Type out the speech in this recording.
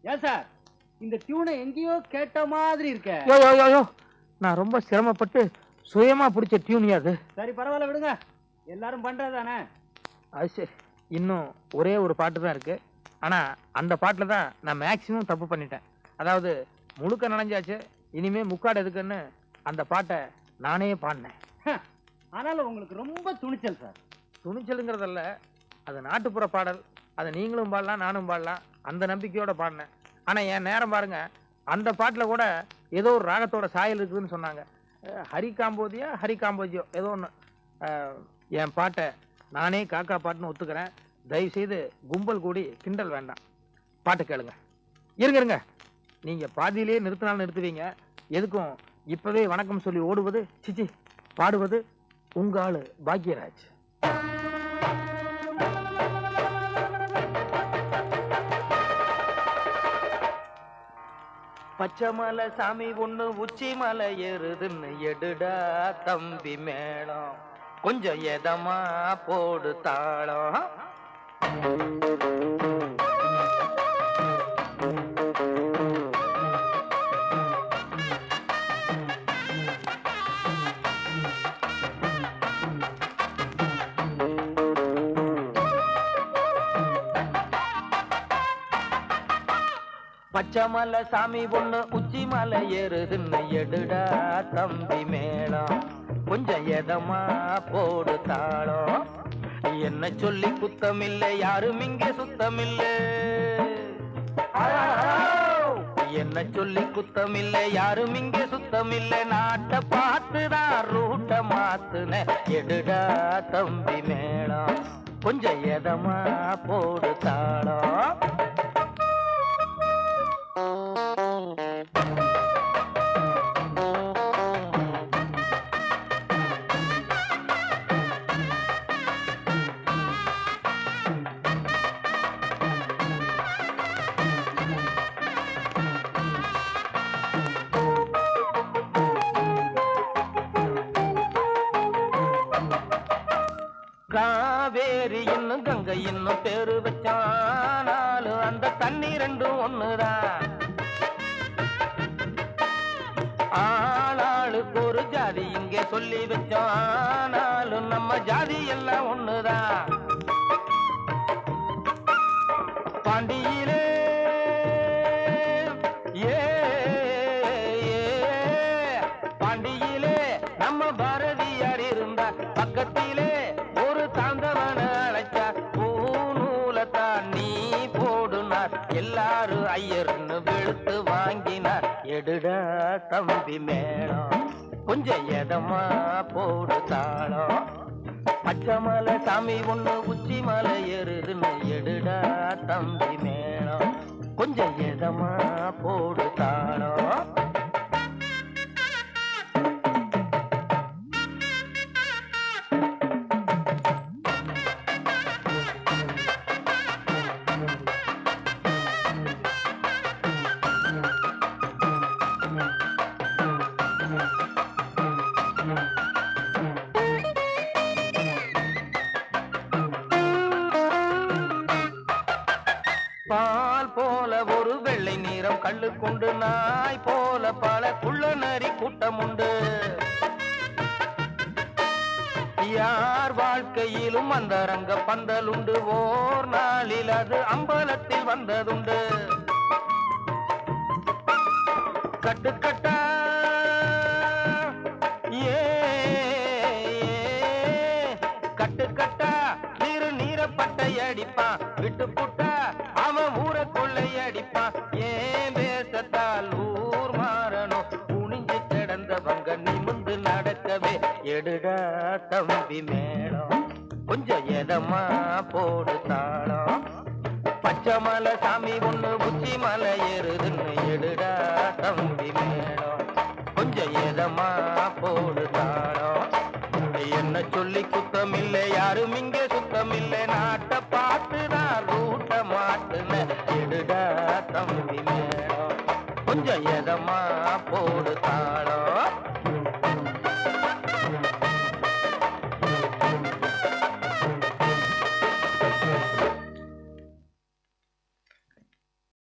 ஏன் சார் இந்த டியூனை எங்கேயோ கேட்ட மாதிரி இருக்க? யோ யோ யோ யோ நான் ரொம்ப சிரமப்பட்டு சுயமா பிடிச்ச டியூனியா அது. சரி பரவாயில்ல விடுங்க, எல்லாரும் பண்றதானே. அது சரி, இன்னும் ஒரே ஒரு பாட்டு தான் இருக்கு. ஆனா அந்த பாட்டுல தான் நான் மேக்சிமம் தப்பு பண்ணிட்டேன். அதாவது முழுக்க நனைஞ்சாச்சு, இனிமே முக்காடு எதுக்குன்னு அந்த பாட்டை நானே பாடினேன். ஆனாலும் உங்களுக்கு ரொம்ப துணிச்சல் சார். துணிச்சலுங்கிறதல்ல, அது நாட்டுப்புற பாடல். அதை நீங்களும் பாடலாம் நானும் பாடலாம், அந்த நம்பிக்கையோட பாடினேன். ஆனா என் நேரம் பாருங்க, அந்த பாட்டுல கூட ஏதோ ஒரு ராகத்தோட சாயல் இருக்குதுன்னு சொன்னாங்க. ஹரி காம்போஜியோ ஏதோ ஒன்று. என் பாட்டை நானே காக்கா பாட்டுன்னு ஒத்துக்கிறேன். தயவு செய்து கும்பல் கூடி கிண்டல் வேண்டாம். பாட்டு கேளுங்க. இருங்க, நீங்க பாதியிலேயே நிறுத்தினாலும் நிறுத்துவீங்க. எதுக்கும் இப்பவே வணக்கம் சொல்லி ஓடுவது, சிச்சி பாடுவது உங்க ஆளு பாக்யராஜ். பச்சைமலை சாமி ஒண்ணு உச்சி மலை ஏறுதுன்னு எடுடா தம்பி மேளம், கொஞ்சம் எதமா போடு தாளம். பச்சைமலை சாமி ஒண்ணு உச்சி மலை ஏறுதுன்னு எடுடா தம்பி மேளம், கொஞ்சம் எதமா போடு தாளம். என்ன சொல்லி குத்தமில்லை, யாரும் இங்கே சுத்தமில்லை. என்ன சொல்லி குத்தமில்லை, யாரும் இங்கே சுத்தமில்லை. நாட்டை பார்த்துதான் ரூட்ட மாத்துன எடுடா தம்பி மேளம், கொஞ்சம் எதமா போடு தாளம். காவேரி இன்னும் கங்கை இன்னும் பேரு வச்சானாலும் அந்த தண்ணி ரெண்டும் ஒண்ணுதான். ஆளாளுக்கு ஒரு ஜாதி இங்கே சொல்லி வச்சானாலும் நம்ம ஜாதி எல்லாம் ஒண்ணுதான். பாண்டியிலே பாண்டியிலே நம்ம பாரதியார் இருந்தா, பக்கத்திலே ஒரு தாந்தவன அழைச்சா, பூநூலத்தான் நீ போடுனார், எல்லாரும் ஐயர்னு வெளுத்து வாங்கினார் எடுடா தம்பி மேளம், கொஞ்சம் எதமா போடு தாளம். பச்சைமலை சாமி ஒண்ணு உச்சி மலை ஏறுதுன்னு எடுடா தம்பி மேளம், கொஞ்சம் எதமா போடு தாளம். பால் போல ஒரு வெள்ளை நீரம் கள்ளு கொண்டு, நாய் போல பல குள்ள நரி கூட்டம் உண்டு. யார் வாழ்க்கையிலும் அந்த ரங்க பந்தல் உண்டு, ஓர் நாளில் அது அம்பலத்தில் வந்ததுண்டு. கட்டுக்கட்டா கட்டுக்கட்டா நீரப்பட்டை அடிப்பான், விட்டு புட்டா அவன் ஊரை கொள்ளை அடிப்பான். ஏன் பேசத்தால் ஊர் மாறணும், குனிஞ்சு கிடந்தவங்க நிமிந்து நடக்கவே எடுடா தம்பி மேளம், கொஞ்சம் எதமா போடு தாளம். பச்சைமலை சாமி ஒண்ணு உச்சி மலை ஏறுதுன்னு எடுடா தம்பி மேளம், கொஞ்சம் எதமா போடு தாளம். என்ன சொல்லி குத்தமில்லை, யாரும் இங்கே சுத்தமில்லை. நாட்டை பார்த்துதான் ரூட்ட மாட்டுன எடுடா தம்பி மேளம், கொஞ்சம் எதமா போடு தாளம்.